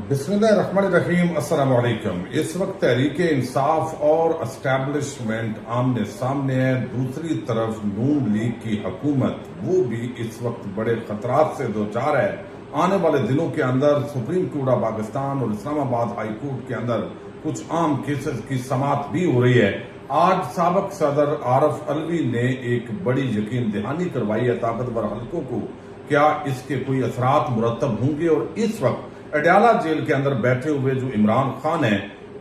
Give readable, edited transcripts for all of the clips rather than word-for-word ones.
बिस्मिल्लाहिर्रहमानिर्रहीम, अस्सलाम वालेकुम। इस वक्त तहरीक इंसाफ और एस्टैब्लिशमेंट आमने सामने है। दूसरी तरफ नून लीग की हुकूमत वो भी इस वक्त बड़े खतरात से दो चार है। आने वाले दिनों के अंदर सुप्रीम कोर्ट ऑफ पाकिस्तान और इस्लामाबाद हाई कोर्ट के अंदर कुछ आम केसेस की समाअत भी हो रही है। आज साबिक सदर आरिफ अलवी ने एक बड़ी यकीन दहानी करवाई है ताकतवर हल्कों को, क्या इसके कोई असरात मुरतब होंगे और इस वक्त अडयाला जेल के अंदर बैठे हुए जो इमरान खान है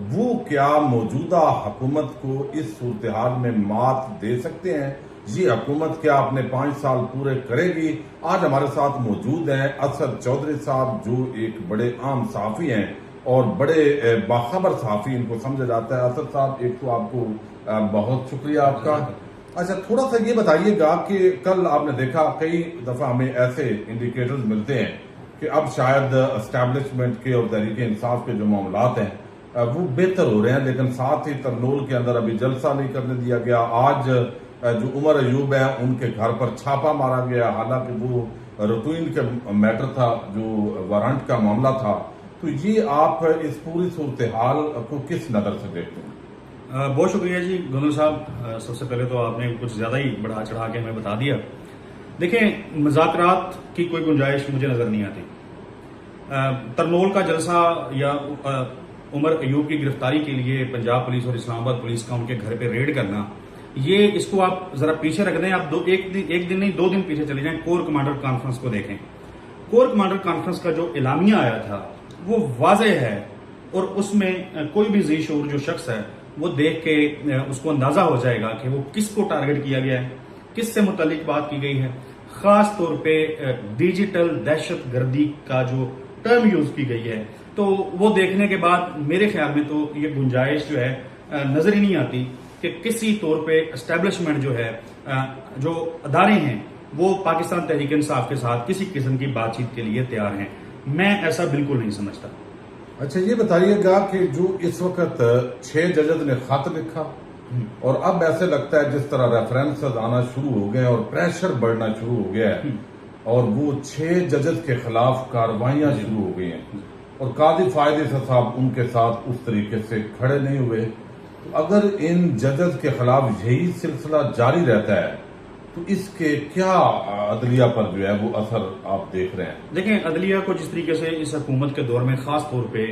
वो क्या मौजूदा हुकूमत को इस सूरत हाल में मात दे सकते हैं। ये हुकूमत क्या अपने 5 साल पूरे करेगी। आज हमारे साथ मौजूद हैं असद चौधरी साहब, जो एक बड़े आम सहाफी हैं और बड़े बाखबर सहाफी इनको समझा जाता है। असद साहब, एक तो आपको बहुत शुक्रिया आपका। अच्छा, थोड़ा सा ये बताइएगा कि कल आपने देखा कई दफा हमें ऐसे इंडिकेटर्स मिलते हैं कि अब शायद एस्टैब्लिशमेंट के और तहरीक इंसाफ के जो मामलात हैं वो बेहतर हो रहे हैं, लेकिन साथ ही तरनोल के अंदर अभी जलसा नहीं करने दिया गया। आज जो उमर अयूब है उनके घर पर छापा मारा गया, हालांकि वो रूटीन के मैटर था, जो वारंट का मामला था। तो ये आप इस पूरी सूरत हाल को किस नजर से देखते हैं? बहुत शुक्रिया जी गोनल साहब। सबसे पहले तो आपने कुछ ज्यादा ही बढ़ा चढ़ा के हमें बता दिया। देखें, मुज़ाकरात की कोई गुंजाइश मुझे नजर नहीं आती। तरनोल का जलसा या उमर अयूब की गिरफ्तारी के लिए पंजाब पुलिस और इस्लामाबाद पुलिस का उनके घर पे रेड करना, ये इसको आप जरा पीछे रख दें। आप एक दिन नहीं 2 दिन पीछे चले जाएं, कोर कमांडर कॉन्फ्रेंस को देखें। कोर कमांडर कॉन्फ्रेंस का जो एलामिया आया था वो वाज़ेह है और उसमें कोई भी जी शऊर जो शख्स है वो देख के उसको अंदाजा हो जाएगा कि वो किसको टारगेट किया गया है, किससे मुतालिक बात की गई है। खास तौर पे डिजिटल दहशत गर्दी का जो टर्म यूज की गई है, तो वो देखने के बाद मेरे ख्याल में तो ये गुंजाइश जो है नजर ही नहीं आती कि किसी तौर पे एस्टेब्लिशमेंट जो है, जो अदारे हैं, वो पाकिस्तान तहरीक इंसाफ के साथ किसी किस्म की बातचीत के लिए तैयार हैं। मैं ऐसा बिल्कुल नहीं समझता। अच्छा, ये बताइएगा कि जो इस वक्त 6 जजेस ने खत लिखा और अब ऐसे लगता है जिस तरह रेफरेंसेस आना शुरू हो गए और प्रेशर बढ़ना शुरू हो गया है और वो 6 जजेस के खिलाफ कार्रवाइयां शुरू हो गई हैं और कादी फायदे साहब उनके साथ उस तरीके से खड़े नहीं हुए। तो अगर इन जजेस के खिलाफ यही सिलसिला जारी रहता है तो इसके क्या अदलिया पर जो है वो असर आप देख रहे हैं? देखें, अदलिया को जिस तरीके से इस हुकूमत के दौर में खास तौर पे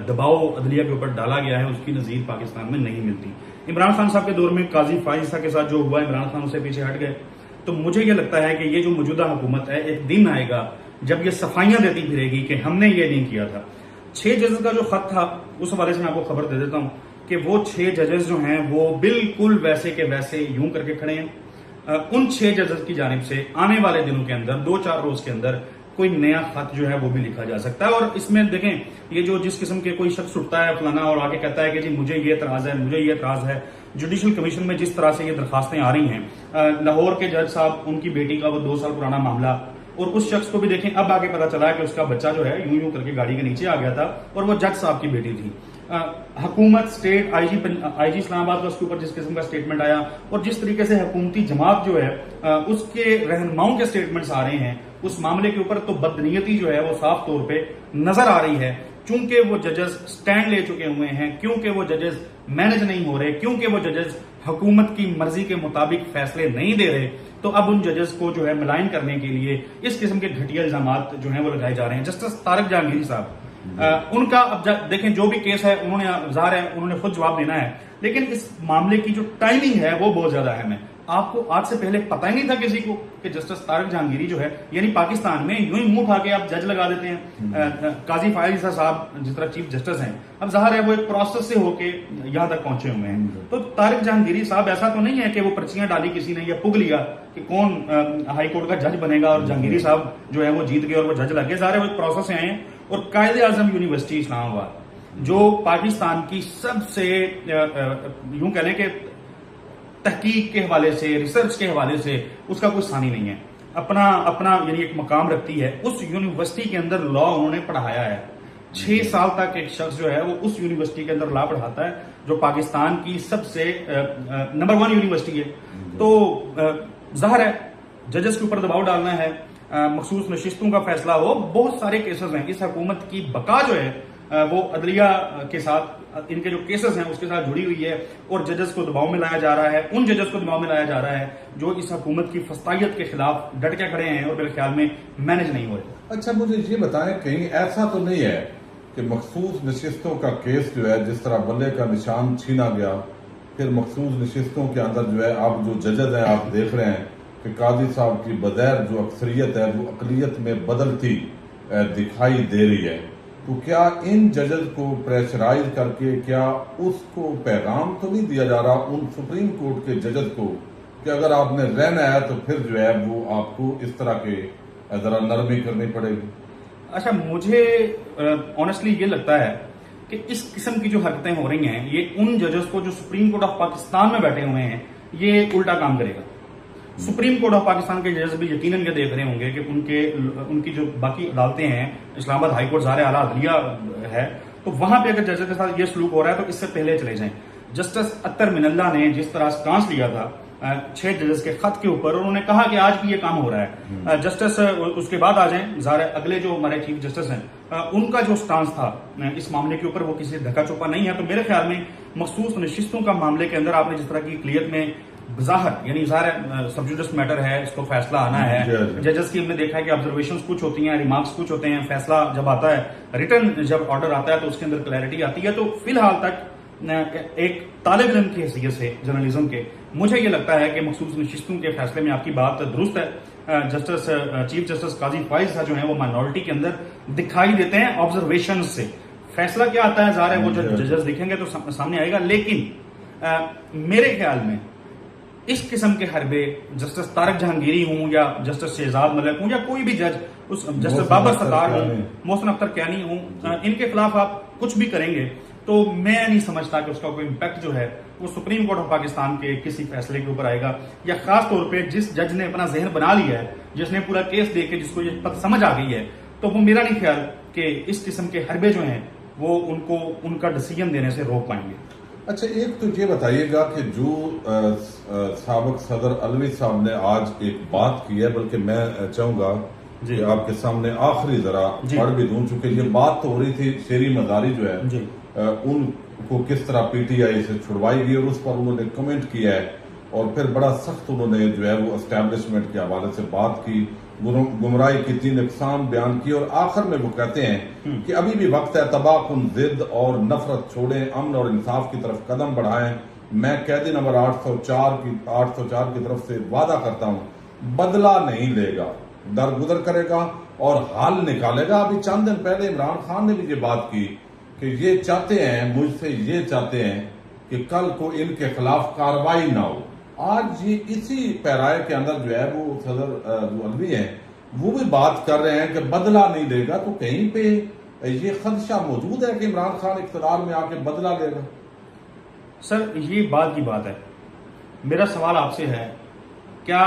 दबाव अदलिया के ऊपर डाला गया है, उसकी नजीर पाकिस्तान में नहीं मिलती। इमरान खान साहब के दौर में काजी फाइजा के साथ जो हुआ, इमरान खान उससे पीछे हट गए। तो मुझे ये लगता है कि ये जो मौजूदा हुकूमत है, एक दिन आएगा जब ये सफाइयां देती फिरेगी कि हमने ये नहीं किया था। 6 जजेस का जो खत था, उस हवाले से मैं आपको खबर दे देता हूं कि वो 6 जजेस जो हैं वो बिल्कुल वैसे के वैसे यूं करके खड़े हैं। उन 6 जजेस की जानिब से आने वाले दिनों के अंदर 2-4 रोज के अंदर कोई नया खत जो है वो भी लिखा जा सकता है। और इसमें देखें, ये जो जिस किस्म के कोई शख्स उठता है फलाना और आगे कहता है कि जी मुझे ये एतराज है, मुझे ये एतराज है। जुडिशल कमीशन में जिस तरह से ये दरखास्तें आ रही हैं, लाहौर के जज साहब, उनकी बेटी का वो 2 साल पुराना मामला, और उस शख्स को भी देखें अब आगे पता चला है कि उसका बच्चा जो है यूं यूं करके गाड़ी के नीचे आ गया था और वो जज साहब की बेटी थी। हुकूमत, स्टेट आईजी इस्लामाबाद का उसके ऊपर जिस किस्म का स्टेटमेंट आया और जिस तरीके से हुकूमती जमात जो है उसके रहनुमाओं के स्टेटमेंट्स आ रहे हैं उस मामले के ऊपर, तो बदनीयती जो है वो साफ तौर पे नजर आ रही है। क्योंकि वो जजेस स्टैंड ले चुके हुए हैं, क्योंकि वो जजेस मैनेज नहीं हो रहे, क्योंकि वो जजेस हुकूमत की मर्जी के मुताबिक फैसले नहीं दे रहे, तो अब उन जजेस को जो है मिलाइन करने के लिए इस किस्म के घटिया इल्जामात जो है वो लगाए जा रहे हैं। जस्टिस तारिक जहांगीरी साहब, उनका अब देखें जो भी केस है उन्होंने ज़ाहिर है उन्होंने खुद जवाब देना है, लेकिन इस मामले की जो टाइमिंग है वो बहुत ज्यादा अहम है। आपको आज से पहले पता ही नहीं था किसी को कि जस्टिस तारिक जहांगीरी जो है, यानी पाकिस्तान में यूं ही मुंह उठा के आप जज लगा देते हैं। काजी फाइजा साहब जिस तरह चीफ जस्टिस हैं, अब जाहिर है वो एक प्रोसेस से होके यहां तक पहुंचे हुए हैं। तो तारिक जहांगीरी साहब ऐसा तो नहीं है कि वो पर्चियां डाली किसी ने या पुग लिया कि कौन हाई कोर्ट का जज बनेगा और जहांगीरी साहब जो है वो जीत गए और वो जज लगे। जाहिर है वो एक प्रोसेस से आए हैं। और कायदे आजम यूनिवर्सिटी इस्लामाबाद जो पाकिस्तान की सबसे यूं कह लें कि तहकीक के हवाले से, रिसर्च के हवाले से उसका कोई सानी नहीं है, अपना यानी एक मकाम रखती है। उस यूनिवर्सिटी के अंदर लॉ उन्होंने पढ़ाया है। 6 साल तक एक शख्स जो है वो उस यूनिवर्सिटी के अंदर लॉ पढ़ाता है, जो पाकिस्तान की सबसे नंबर 1 यूनिवर्सिटी है। तो जाहिर है जजेस के ऊपर दबाव डालना है, मखसूस नशिस्तों का फैसला हो, बहुत सारे केसेस हैं। इस हुकूमत की बका जो है वो अदलिया के साथ, इनके जो केसेस हैं उसके साथ जुड़ी हुई है और जजेस को दबाव में लाया जा रहा है, उन जजेस को दबाव में लाया जा रहा है जो इस हुकूमत की फस्तायत के खिलाफ डट के खड़े हैं और मेरे ख्याल में मैनेज नहीं हो रहे। अच्छा, मुझे ये बताएं, कहीं ऐसा तो नहीं है कि मखसूस नशिस्तों का केस जो है, जिस तरह बल्ले का निशान छीना गया, फिर मखसूस नशिस्तों के अंदर जो है अब जो जजेस हैं आप देख रहे हैं कि काजी साहब की बगैर जो अक्सरियत है वो अकलियत में बदलती दिखाई दे रही है। तो क्या इन जजेस को प्रेशराइज करके क्या उसको पैगाम तो नहीं दिया जा रहा उन सुप्रीम कोर्ट के जजेस को कि अगर आपने रहना है तो फिर जो है वो आपको इस तरह के जरा नरमी करनी पड़ेगी? अच्छा, मुझे ऑनेस्टली ये लगता है कि इस किस्म की जो हरकतें हो रही हैं ये उन जजेस को जो सुप्रीम कोर्ट ऑफ पाकिस्तान में बैठे हुए हैं ये उल्टा काम करेगा। सुप्रीम कोर्ट ऑफ पाकिस्तान के जजेस भी यकीनन ये देख रहे होंगे कि उनकी जो बाकी अदालतें हैं, इस्लामाबाद हाई कोर्ट ज़ाहिर आला अदलिया है, तो वहां पे अगर जजेस के साथ ये सलूक हो रहा है तो इससे पहले चले जाएं। जस्टिस अत्तर मिनल्ला ने जिस तरह स्टांस लिया था 6 जजेस के खत के ऊपर, उन्होंने कहा कि आज भी ये काम हो रहा है। जस्टिस उसके बाद आ जाएं, ज़ाहिर अगले जो हमारे चीफ जस्टिस हैं उनका जो स्टांस था इस मामले के ऊपर वो किसी धक्का चौपा नहीं है। तो मेरे ख्याल में मखसूस नशिस्तों का मामले के अंदर आपने जिस तरह की क्लियर में ज़ाहिर यानी ज़ाहिर सबजुडिस मैटर है, इसको फैसला आना है। जजेस की हमने देखा है कि ऑब्जर्वेशंस कुछ होती हैं, रिमार्क्स कुछ होते हैं, फैसला जब आता है, रिटर्न जब ऑर्डर आता है तो उसके अंदर क्लैरिटी आती है। तो फिलहाल तक एक तालिब इल्म की हैसियत से जर्नलिज्म के मुझे ये लगता है कि मखसूस नशिस्तों के फैसले में आपकी बात दुरुस्त है। जस्टिस चीफ जस्टिस काजी फाइज साहब जो है वो माइनॉरिटी के अंदर दिखाई देते हैं ऑब्जर्वेशन से। फैसला क्या आता है ज़ाहिर है वो जब जजेस दिखेंगे तो सामने आएगा, लेकिन मेरे ख्याल में इस किस्म के हरबे जस्टिस तारक जहांगीरी हूं या जस्टिस शहजाद मलिक हूं या कोई भी जज, उस जस्टिस बाबर सत्तार हूं, मोहसिन अख्तर कैनी हूं, इनके खिलाफ आप कुछ भी करेंगे तो मैं नहीं समझता कि उसका कोई इम्पैक्ट जो है वो सुप्रीम कोर्ट ऑफ पाकिस्तान के किसी फैसले के ऊपर आएगा। या खास तौर पे जिस जज ने अपना जहन बना लिया है, जिसने पूरा केस देख के जिसको ये पता समझ आ गई है, तो वो मेरा नहीं ख्याल कि इस किस्म के हरबे जो हैं वो उनको उनका डिसीजन देने से रोक पाएंगे। अच्छा, एक तो ये बताइएगा कि जो साबिक सदर अलवी साहब ने आज एक बात की है, बल्कि मैं चाहूंगा कि आपके सामने आखिरी जरा पढ़ भी दूं, चूंकि ये बात तो हो रही थी शेरी मजारी जो है उनको किस तरह पीटीआई से छुड़वाई गई और उस पर उन्होंने कमेंट किया है और फिर बड़ा सख्त उन्होंने जो है वो एस्टैब्लिशमेंट के हवाले से बात की, गुमराही की 3 इकसाम बयान की और आखिर में वो कहते हैं कि अभी भी वक्त है, तबाकुन, जिद और नफरत छोड़ें, अमन और इंसाफ की तरफ कदम बढ़ाएं। मैं कैदी नंबर 804 की तरफ से वादा करता हूं बदला नहीं लेगा, दरगुदर करेगा और हल निकालेगा। अभी चंद दिन पहले इमरान खान ने भी ये बात की कि ये चाहते हैं, मुझसे ये चाहते हैं कि कल को इनके खिलाफ कार्रवाई ना हो। आज ये इसी पैराए के अंदर जो है वो सदर जो अलवी है वो भी बात कर रहे हैं कि बदला नहीं लेगा। तो कहीं पे ये खदशा मौजूद है कि इमरान खान इख्तियार में आके बदला लेगा? सर, ये बात की बात है। मेरा सवाल आपसे है, क्या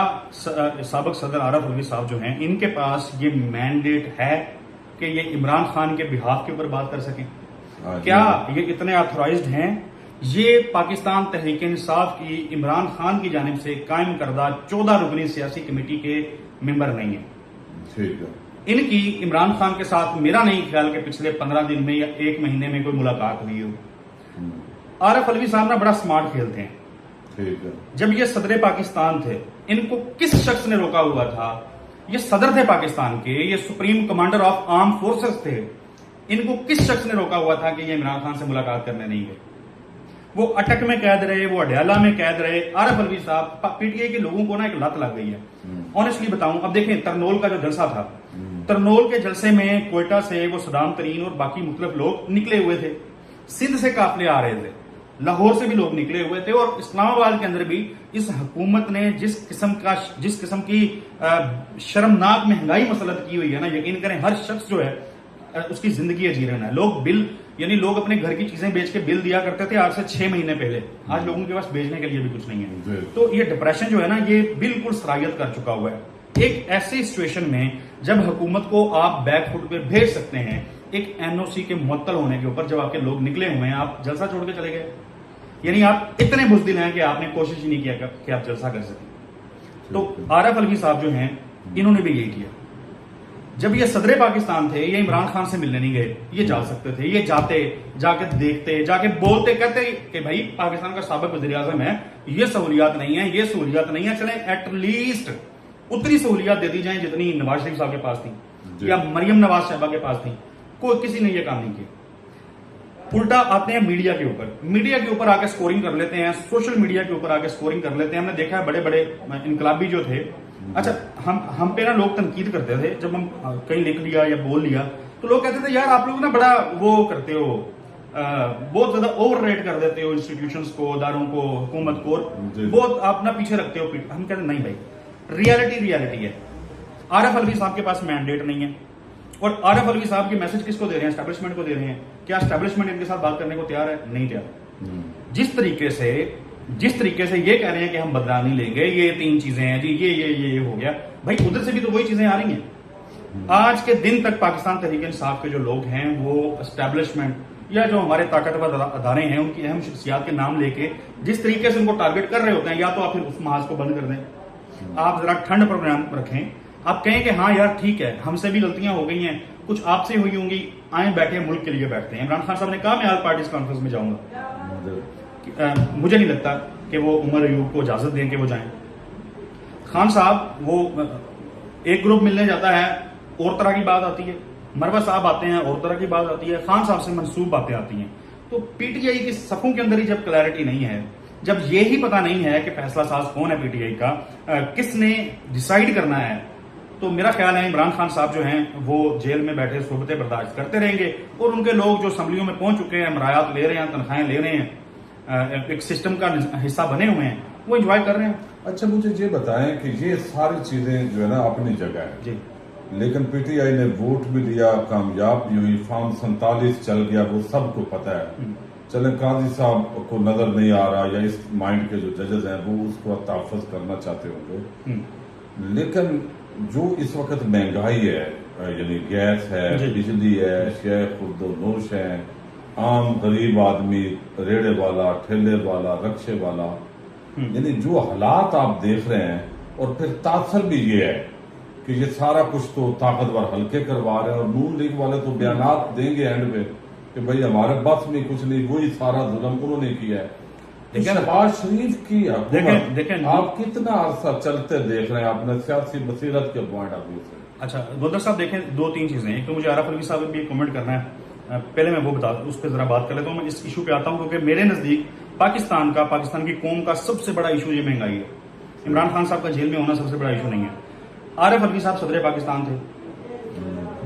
साबिक सदर आरिफ अलवी साहब जो हैं इनके पास ये मैंडेट है कि ये इमरान खान के बिहाफ के ऊपर बात कर सकें? क्या ये इतने ऑथोराइज्ड हैं? ये पाकिस्तान तहरीक इंसाफ की इमरान खान की जानिब से कायम करदा 14 रुकनी सियासी कमेटी के मेंबर नहीं है। ठीक है। इनकी इमरान खान के साथ मेरा नहीं ख्याल कि पिछले 15 दिन में या 1 महीने में कोई मुलाकात हुई हो। आरिफ अलवी साहब ना बड़ा स्मार्ट खेलते हैं। ठीक है। जब ये सदर पाकिस्तान थे, इनको किस शख्स ने रोका हुआ था? ये सदर थे पाकिस्तान के, ये supreme commander of arm forces थे। इनको किस शख्स ने रोका हुआ था कि ये इमरान खान से मुलाकात करने नहीं गए? वो अटक में कैद रहे, वो अडयाला में कैद रहे। आरिफ अलवी साहब, पीटीआई के लोगों को ना एक लत लग गई है। ऑनेस्टली बताऊं, अब देखें तरनोल का जो जलसा था, तरनोल के जलसे में कोयटा से वो सदाम तरीन और बाकी मुख्तलिफ लोग निकले हुए थे, सिंध से काफिले आ रहे थे, लाहौर से भी लोग निकले हुए थे और इस्लामाबाद के अंदर भी इस हुकूमत ने जिस किस्म की शर्मनाक महंगाई मसलत की हुई है ना, यकीन करें हर शख्स जो है उसकी जिंदगी अजीरन है। लोग बिल यानी लोग अपने घर की चीजें बेच के बिल दिया करते थे आज से 6 महीने पहले, आज लोगों के पास बेचने के लिए भी कुछ नहीं है। तो ये डिप्रेशन जो है ना, ये बिल्कुल सरायत कर चुका हुआ है। एक ऐसी सिचुएशन में जब हुकूमत को आप बैकफुट पे भेज सकते हैं, एक एनओसी के मुअत्तल होने के ऊपर जब आपके लोग निकले हुए हैं, आप जलसा छोड़ के चले गए। यानी आप इतने बुज़दिल हैं कि आपने कोशिश ही नहीं किया कि आप जलसा कर सकें। तो आरिफ अलवी साहब जो हैं इन्होंने भी यही किया। जब ये सदर पाकिस्तान थे, ये इमरान खान से मिलने नहीं गए, ये जा सकते थे, ये जाते, जाके देखते, जाके बोलते, कहते कि भाई पाकिस्तान का साबिक वज़ीर आज़म है, ये सहूलियात नहीं है, ये सहूलियात नहीं है, चले एटलीस्ट उतनी सहूलियात दे दी जाए जितनी नवाज शरीफ साहब के पास थी या मरियम नवाज साहबा के पास थी। कोई किसी ने ये काम नहीं किया। उल्टा आते हैं मीडिया के ऊपर, मीडिया के ऊपर आके स्कोरिंग कर लेते हैं, सोशल मीडिया के ऊपर आके स्कोरिंग कर लेते हैं। हमने देखा है बड़े बड़े इनकलाबी जो थे, अच्छा हम पे ना लोग तनकीद करते थे, जब हम कहीं लिख लिया या बोल लिया तो लोग कहते थे यार आप लोग ना बड़ा वो करते हो, बहुत ज्यादा ओवर रेट कर देते हो इंस्टीट्यूशंस को, अदारों को, हुकूमत को, बहुत आप ना पीछे रखते हो। हम कहते नहीं भाई, रियलिटी है। आरिफ अलवी साहब के पास मैंडेट नहीं है, और आरिफ अलवी साहब के मैसेज किसको दे रहे हैं? एस्टैब्लिशमेंट को दे रहे हैं। क्या एस्टैब्लिशमेंट इनके साथ बात करने को तैयार है? नहीं तैयार। जिस तरीके से ये कह रहे हैं कि हम बदलानी लेंगे, ये 3 चीजें हैं जी, ये हो गया, भाई उधर से भी तो वही चीजें आ रही हैं। आज के दिन तक पाकिस्तान तहरीक इंसाफ के जो लोग हैं वो एस्टैब्लिशमेंट या जो हमारे ताकतवर अदारे हैं उनकी अहम शख्सियात के नाम लेके जिस तरीके से उनको टारगेट कर रहे होते हैं, या तो आप फिर उस महाज को बंद कर दें, आप जरा ठंड प्रोग्राम रखें, आप कहें कि हाँ यार ठीक है, हमसे भी गलतियां हो गई हैं, कुछ आपसे हुई होंगी, आए बैठे मुल्क के लिए बैठते हैं। इमरान खान साहब ने कहा मैं ऑल पार्टीज कॉन्फ्रेंस में जाऊंगा, मुझे नहीं लगता कि वो उमर अयूब को इजाजत दें कि वो जाएं। खान साहब वो एक ग्रुप मिलने जाता है और तरह की बात आती है, मरवा साहब आते हैं और तरह की बात आती है, खान साहब से मनसूब बातें आती हैं। तो पीटीआई की सफों के अंदर ही जब क्लैरिटी नहीं है, जब ये ही पता नहीं है कि फैसला साज कौन है पीटीआई का, किसने डिसाइड करना है, तो मेरा ख्याल है इमरान खान साहब जो हैं वो जेल में बैठे सोबतें बर्दाश्त करते रहेंगे, और उनके लोग जो असम्बलियों में पहुंच चुके हैं, मरायात ले रहे हैं, तनख्वाहें ले रहे हैं, एक सिस्टम का हिस्सा बने हुए हैं, वो एंजॉय कर रहे हैं। अच्छा मुझे ये बताएं कि ये सारी चीजें जो है ना अपनी जगह है जी, लेकिन पीटीआई ने वोट भी लिया, कामयाब भी हुई, फॉर्म 47 चल गया, वो सबको पता है। चले काजी साहब को नजर नहीं आ रहा या इस माइंड के जो जजेस हैं वो उसको तहफ़्फ़ुज़ करना चाहते होंगे, लेकिन जो इस वक्त महंगाई है, यानी गैस है, बिजली है, अशिया खुर्दो नोश है, आम गरीब आदमी, रेड़े वाला, ठेले वाला, रक्शे वाला, यानी जो हालात आप देख रहे हैं, और फिर तासर भी ये है कि ये सारा कुछ तो ताकतवर हल्के करवा रहे हैं, और नून लीग वाले तो बयानात देंगे एंड में कि भाई हमारे बस में कुछ नहीं, वही सारा जुल्म उन्होंने किया है। शहबाज शरीफ की देखें आप कितना अरसा चलते देख रहे हैं अपने सियासी बसीरत के पॉइंट ऑफ व्यू से? अच्छा गोदर साहब देखें, 2-3 चीजें, एक तो मुझे आरिफ अलवी साहब भी कमेंट करना है, पहले मैं वो बता उस पर जरा बात कर लेता हूँ। मैं इस इशू पे आता हूँ क्योंकि मेरे नजदीक पाकिस्तान की कौम का सबसे बड़ा इशू ये महंगाई है। इमरान खान साहब का जेल में होना सबसे बड़ा इशू नहीं है। आरिफ अलवी साहब सदर पाकिस्तान थे,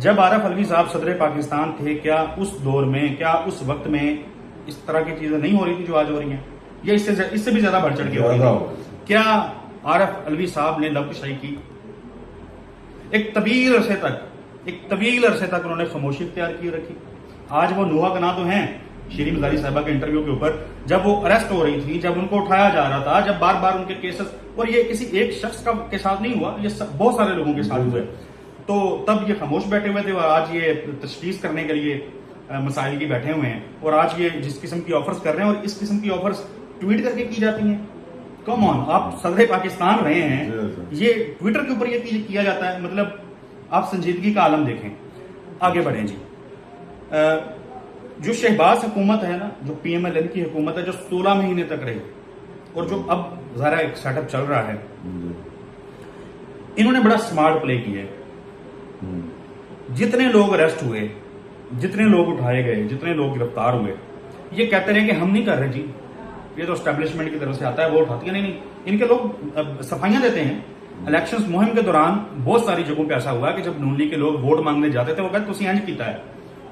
जब आरिफ अलवी साहब सदर पाकिस्तान थे, क्या उस दौर में, क्या उस वक्त में इस तरह की चीजें नहीं हो रही थी जो आज हो रही हैं, या इससे भी ज्यादा बढ़ चढ़ के हो रही थी? क्या आरिफ अलवी साहब ने लबकशाही की? एक तवील अरसे तक उन्होंने खामोशी इख्तियार की रखी। आज वो नुहा कना तो हैं शीरी मजारी साहिबा के इंटरव्यू के ऊपर, जब वो अरेस्ट हो रही थी, जब उनको उठाया जा रहा था, जब बार बार उनके केसेस, और ये किसी एक शख्स के साथ नहीं हुआ, ये बहुत सारे लोगों के साथ हुए, तो तब ये खामोश बैठे हुए थे, और आज ये तशखीस करने के लिए मसाइल की बैठे हुए हैं, और आज ये जिस किस्म की ऑफर्स कर रहे हैं, और इस किस्म की ऑफर्स ट्वीट करके की जाती हैं। कम ऑन, आप सदर पाकिस्तान रहे हैं, ये ट्विटर के ऊपर ये किया जाता है, मतलब आप संजीदगी का आलम देखें। आगे बढ़ें जी, जो शहबाज हुकूमत है ना, जो PMLN की हुकूमत है, जो 16 महीने तक रही, और जो अब जरा एक सेटअप चल रहा है, इन्होंने बड़ा स्मार्ट प्ले किया है। जितने लोग अरेस्ट हुए, जितने लोग उठाए गए, जितने लोग गिरफ्तार हुए, ये कहते रहे कि हम नहीं कर रहे जी, ये तो एस्टैब्लिशमेंट की तरफ से आता है, वो उठाती है। नहीं, इनके लोग सफाइयां देते हैं। इलेक्शंस मुहिम के दौरान बहुत सारी जगहों पे ऐसा हुआ कि जब नून लीग के लोग वोट मांगने जाते थे, वो कहते तुसी इंज कीता है,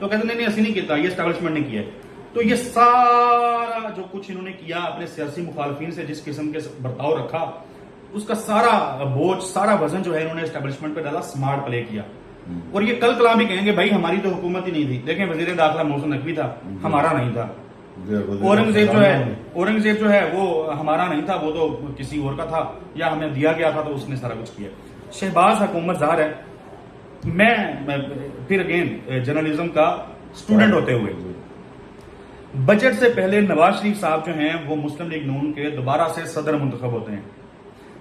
तो कहते नहीं असं नहीं किया, ये एस्टैब्लिशमेंट ने किया है। तो ये सारा जो कुछ इन्होंने किया, अपने सियासी मुखालफिन से जिस किस्म के बर्ताव रखा, उसका सारा बोझ, सारा वजन जो है इन्होंने एस्टैब्लिशमेंट पे डाला, स्मार्ट प्ले किया। और ये कल कलाम भी कहेंगे भाई हमारी तो हुकूमत ही नहीं थी, देखें वजीर दाखिला मोहसिन नकवी था, हमारा नहीं था। औरंगजेब जो है वो हमारा नहीं था, वो तो किसी और का था, या हमें दिया गया था तो उसने सारा कुछ किया। शहबाज हुकूमत ज़ाहिर है, मैं फिर अगेन जर्नलिज्म का स्टूडेंट होते हुए, बजट से पहले नवाज शरीफ साहब जो हैं वो मुस्लिम लीग नून के दोबारा से सदर मुंतखब होते हैं।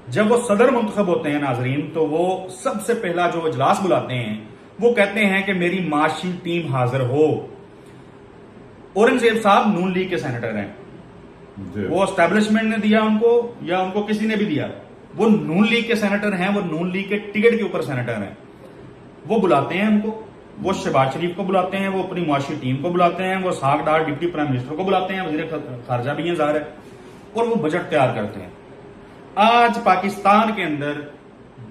जब वो सदर मुंतखब होते हैं नाजरीन, तो वो सबसे पहला जो इजलास बुलाते हैं वो कहते हैं कि मेरी माशी टीम हाजिर हो। औरंगजेब साहब नून लीग के सेनेटर हैं, जी। वो एस्टेब्लिशमेंट ने दिया उनको या उनको किसी ने भी दिया, वो नून लीग के सेनेटर हैं, वो नून लीग के टिकट के ऊपर सेनेटर हैं। वो बुलाते हैं उनको, वो शहबाज शरीफ को बुलाते हैं, वो अपनी मुआशी टीम को बुलाते हैं, वो सागडार डिप्टी प्राइम मिनिस्टर को बुलाते हैं, वजीर खारजा भी हैं ज़ाहिर है, और वो बजट तैयार करते हैं। आज पाकिस्तान के अंदर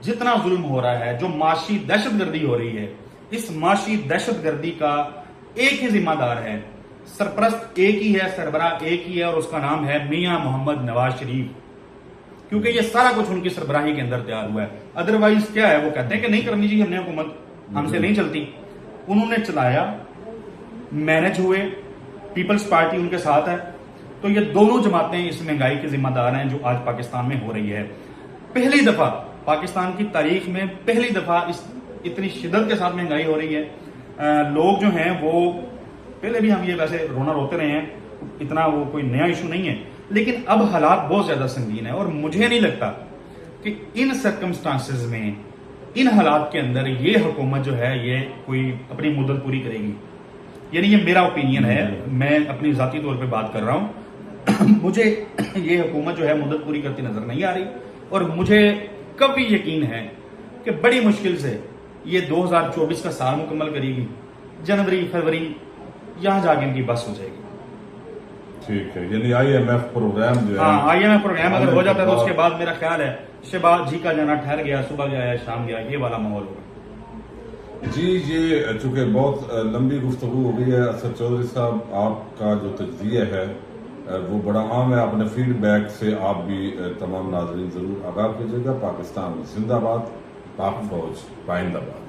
जितना जुल्म हो रहा है, जो माशी दहशतगर्दी हो रही है, इस माशी दहशतगर्दी का एक ही जिम्मेदार है, सरपरस्त एक ही है, सरबराह एक ही है, और उसका नाम है मियां मोहम्मद नवाज शरीफ। क्योंकि ये सारा कुछ उनकी सरबराही के अंदर तैयार हुआ है। अदरवाइज क्या है, वो कहते हैं कि नहीं करनी चाहिए हमने हुकूमत, हमसे नहीं चलती। उन्होंने चलाया, मैनेज हुए, पीपल्स पार्टी उनके साथ है। तो ये दोनों जमातें इस महंगाई के जिम्मेदार हैं जो आज पाकिस्तान में हो रही है। पहली दफा पाकिस्तान की तारीख में पहली दफा इस इतनी शिद्दत के साथ महंगाई हो रही है। लोग जो हैं वो, पहले भी हम ये वैसे रोना रोते रहे हैं, इतना वो कोई नया इशू नहीं है, लेकिन अब हालात बहुत ज्यादा संगीन है। और मुझे नहीं लगता कि इन सर्कमस्टांसेस में, इन हालात के अंदर ये हुकूमत जो है ये कोई अपनी मुद्दत पूरी करेगी। यानी ये मेरा ओपिनियन है, मैं अपनी जाती तौर पे बात कर रहा हूं। मुझे ये हुकूमत जो है मुद्दत पूरी करती नजर नहीं आ रही, और मुझे कभी यकीन है कि बड़ी मुश्किल से ये 2024 का साल मुकम्मल करेगी, जनवरी फरवरी यहां जाके इनकी बस हो जाएगी। ठीक है, यानी IMF प्रोग्राम जो है, हाँ, IMF प्रोग्राम अगर हो जाता है तो उसके बाद मेरा ख्याल है शहबाज जी का जाना ठहर गया, सुबह गया शाम गया, ये वाला माहौल होगा। जी। ये चूंकि बहुत लंबी गुफ्तगू हो गई है, असद चौधरी साहब आपका जो तज्जिया है वो बड़ा आम है, अपने फीडबैक से आप भी तमाम नाजरीन जरूर आगाह कीजिएगा। पाकिस्तान जिंदाबाद, पाक फौज पाइंदाबाद।